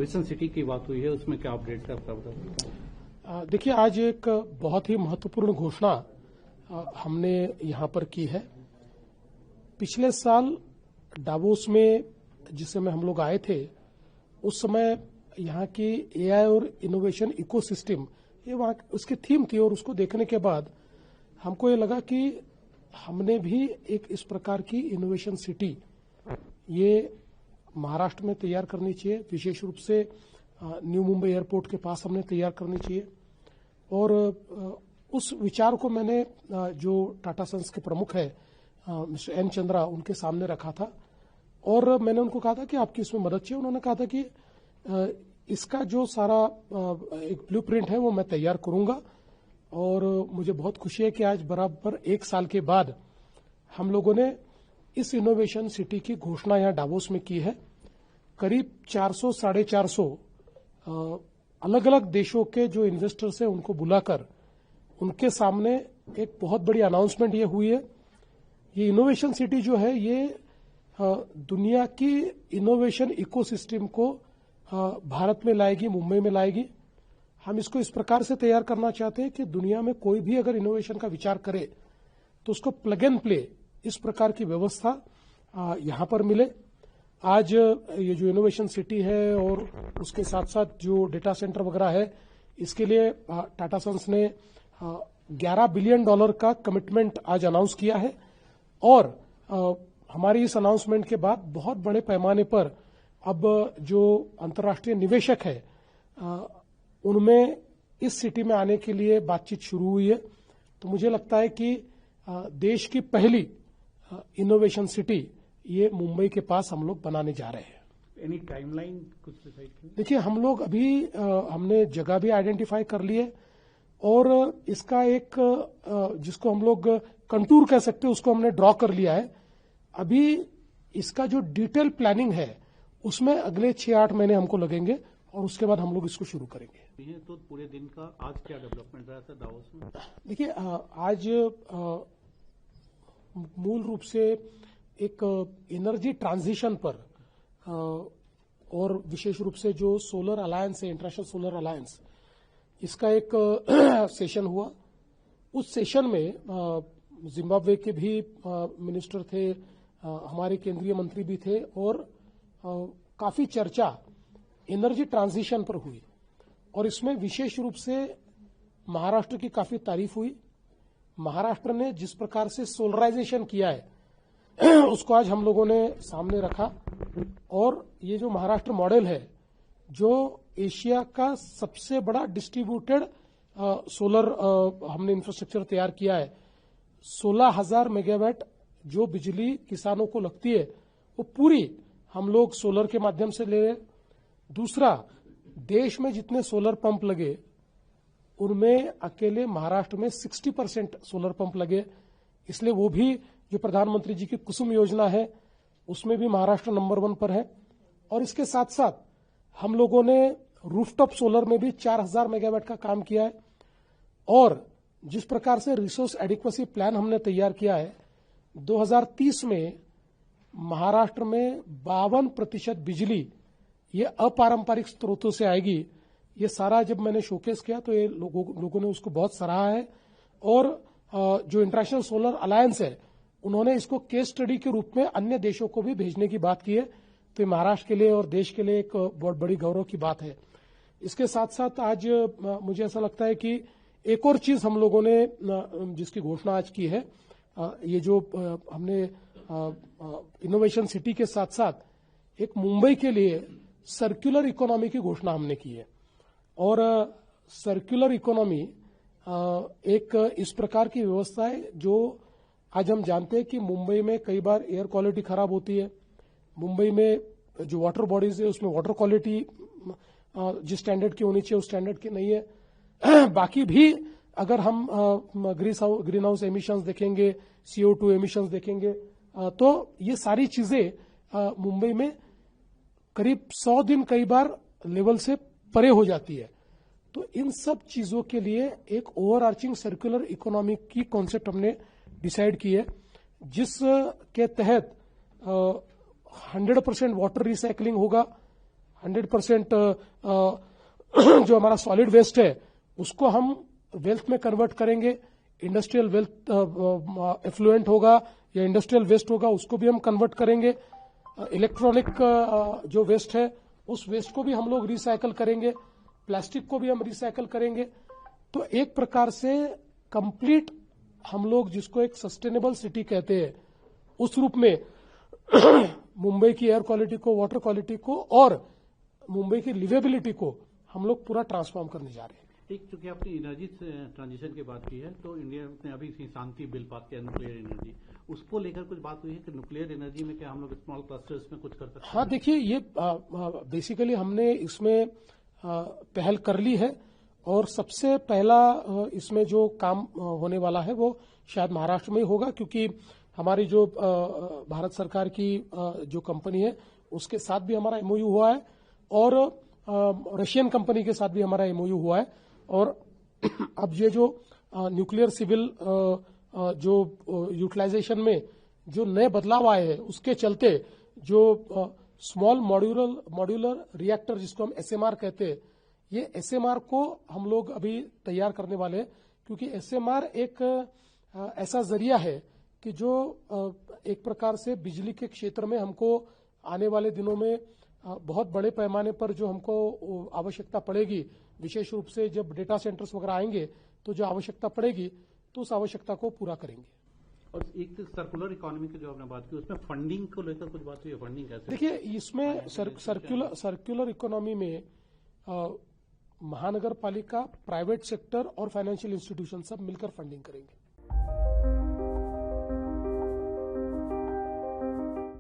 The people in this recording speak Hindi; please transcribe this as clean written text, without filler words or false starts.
इनोवेशन सिटी की बात हुई है, उसमें क्या अपडेट है आपका बता सकते? देखिए, आज एक बहुत ही महत्वपूर्ण घोषणा हमने यहां पर की है। पिछले साल डावोस में जिस समय हम लोग आए थे, उस समय यहाँ की एआई और इनोवेशन इकोसिस्टम ये वहां उसकी थीम थी, और उसको देखने के बाद हमको ये लगा कि हमने भी एक इस प्रकार की इनोवेशन सिटी ये महाराष्ट्र में तैयार करनी चाहिए। विशेष रूप से न्यू मुंबई एयरपोर्ट के पास हमने तैयार करनी चाहिए। और उस विचार को मैंने जो टाटा सन्स के प्रमुख है मिस्टर एन चंद्रा, उनके सामने रखा था, और मैंने उनको कहा था कि आपकी इसमें मदद चाहिए। उन्होंने कहा था कि इसका जो सारा एक ब्लूप्रिंट है वो मैं तैयार करूंगा। और मुझे बहुत खुशी है कि आज बराबर एक साल के बाद हम लोगों ने इस इनोवेशन सिटी की घोषणा यहां डावोस में की है। करीब 400-450 अलग अलग देशों के जो इन्वेस्टर्स हैं उनको बुलाकर उनके सामने एक बहुत बड़ी अनाउंसमेंट ये हुई है। ये इनोवेशन सिटी जो है ये दुनिया की इनोवेशन इकोसिस्टम को भारत में लाएगी, मुंबई में लाएगी। हम इसको इस प्रकार से तैयार करना चाहते हैं कि दुनिया में कोई भी अगर इनोवेशन का विचार करे तो उसको प्लग एंड प्ले इस प्रकार की व्यवस्था यहां पर मिले। आज ये जो इनोवेशन सिटी है और उसके साथ साथ जो डेटा सेंटर वगैरह है, इसके लिए टाटा सन्स ने $11 बिलियन का कमिटमेंट आज अनाउंस किया है। और हमारी इस अनाउंसमेंट के बाद बहुत बड़े पैमाने पर अब जो अंतर्राष्ट्रीय निवेशक है उनमें इस सिटी में आने के लिए बातचीत शुरू हुई है। तो मुझे लगता है कि देश की पहली इनोवेशन सिटी ये मुंबई के पास हम लोग बनाने जा रहे हैं। एनी टाइमलाइन कुछ डिसाइड की? देखिए, हम लोग अभी हमने जगह भी आइडेंटिफाई कर ली है, और इसका एक जिसको हम लोग कंटूर कह सकते हैं उसको हमने ड्रॉ कर लिया है। अभी इसका जो डिटेल प्लानिंग है उसमें अगले 6-8 महीने हमको लगेंगे, और उसके बाद हम लोग इसको शुरू करेंगे। तो पूरे दिन का आज क्या डेवलपमेंट रहा था डावोस में? देखिए, आज मूल रूप से एक एनर्जी ट्रांजिशन पर और विशेष रूप से जो सोलर अलायंस है, इंटरनेशनल सोलर अलायंस, इसका एक सेशन हुआ। उस सेशन में जिम्बाब्वे के भी मिनिस्टर थे, हमारे केंद्रीय मंत्री भी थे, और काफी चर्चा एनर्जी ट्रांजिशन पर हुई। और इसमें विशेष रूप से महाराष्ट्र की काफी तारीफ हुई। महाराष्ट्र ने जिस प्रकार से सोलराइजेशन किया है उसको आज हम लोगों ने सामने रखा। और ये जो महाराष्ट्र मॉडल है, जो एशिया का सबसे बड़ा डिस्ट्रीब्यूटेड सोलर हमने इंफ्रास्ट्रक्चर तैयार किया है। 16,000 मेगावाट जो बिजली किसानों को लगती है वो पूरी हम लोग सोलर के माध्यम से ले रहे। दूसरा, देश में जितने सोलर पंप लगे उनमें अकेले महाराष्ट्र में 60% सोलर पंप लगे। इसलिए वो भी जो प्रधानमंत्री जी की कुसुम योजना है उसमें भी महाराष्ट्र नंबर 1 पर है। और इसके साथ साथ हम लोगों ने रूफटॉप सोलर में भी 4,000 मेगावाट का काम किया है। और जिस प्रकार से रिसोर्स एडिक्वेसी प्लान हमने तैयार किया है, 2030 में महाराष्ट्र में 52% बिजली ये अपारंपरिक स्रोतों से आएगी। ये सारा जब मैंने शोकेस किया तो ये लोगों ने उसको बहुत सराहा है। और जो इंटरनेशनल सोलर अलायंस है उन्होंने इसको केस स्टडी के रूप में अन्य देशों को भी भेजने की बात की है। तो महाराष्ट्र के लिए और देश के लिए एक बहुत बड़ी गौरव की बात है। इसके साथ साथ आज मुझे ऐसा लगता है कि एक और चीज हम लोगों ने जिसकी घोषणा आज की है, ये जो हमने इनोवेशन सिटी के साथ साथ एक मुंबई के लिए सर्कुलर इकोनॉमी की घोषणा हमने की है। और सर्कुलर इकोनॉमी एक इस प्रकार की व्यवस्था है जो आज हम जानते हैं कि मुंबई में कई बार एयर क्वालिटी खराब होती है। मुंबई में जो वाटर बॉडीज है उसमें वाटर क्वालिटी जिस स्टैंडर्ड की होनी चाहिए उस स्टैंडर्ड की नहीं है। बाकी भी अगर हम ग्रीन हाउस एमिशंस देखेंगे, CO2 एमिशंस देखेंगे, तो ये सारी चीजें मुंबई में करीब 100 दिन कई बार लेवल से परे हो जाती है। तो इन सब चीजों के लिए एक ओवरआर्चिंग सर्कुलर इकोनॉमी की कॉन्सेप्ट हमने डिसाइड की है, जिसके तहत 100% वाटर रिसाइकलिंग होगा, 100% जो हमारा सॉलिड वेस्ट है उसको हम वेल्थ में कन्वर्ट करेंगे। इंडस्ट्रियल वेल्थ एफ्लुएंट होगा या इंडस्ट्रियल वेस्ट होगा उसको भी हम कन्वर्ट करेंगे। इलेक्ट्रॉनिक जो वेस्ट है उस वेस्ट को भी हम लोग रिसाइकल करेंगे। प्लास्टिक को भी हम रिसाइकल करेंगे। तो एक प्रकार से कंप्लीट हम लोग जिसको एक सस्टेनेबल सिटी कहते हैं उस रूप में मुंबई की एयर क्वालिटी को, वाटर क्वालिटी को और मुंबई की लिवेबिलिटी को हम लोग पूरा ट्रांसफॉर्म करने जा रहे हैं। एक चूंकि आपने एनर्जी ट्रांजिशन की बात की है तो इंडिया ने अभी शांति बिल पास किया न्यूक्लियर एनर्जी, उसको लेकर कुछ बात हुई है कि न्यूक्लियर एनर्जी में क्या हम लोग स्मॉल क्लस्टर्स में कुछ कर सकते हैं? हाँ, देखिए ये बेसिकली हमने इसमें पहल कर ली है और सबसे पहला इसमें जो काम होने वाला है वो शायद महाराष्ट्र में ही होगा, क्योंकि हमारी जो भारत सरकार की जो कंपनी है उसके साथ भी हमारा एमओयू हुआ है और रशियन कंपनी के साथ भी हमारा एमओयू हुआ है। और अब ये जो न्यूक्लियर सिविल जो यूटिलाइजेशन में जो नए बदलाव आए हैं उसके चलते जो स्मॉल मॉड्यूलर रिएक्टर जिसको हम एसएमआर कहते हैं, ये एसएमआर को हम लोग अभी तैयार करने वाले हैं, क्योंकि एसएमआर एक ऐसा जरिया है कि जो एक प्रकार से बिजली के क्षेत्र में हमको आने वाले दिनों में बहुत बड़े पैमाने पर जो हमको आवश्यकता पड़ेगी, विशेष रूप से जब डेटा सेंटर्स वगैरह आएंगे तो जो आवश्यकता पड़ेगी तो उस आवश्यकता को पूरा करेंगे। और एक सर्कुलर इकोनॉमी की जो आपने बात की उसमें फंडिंग को लेकर कुछ बात हुई है, फंडिंग कैसे? देखिए इसमें सर्कुलर इकोनॉमी में महानगर पालिका, प्राइवेट सेक्टर और फाइनेंशियल इंस्टीट्यूशन सब मिलकर फंडिंग करेंगे।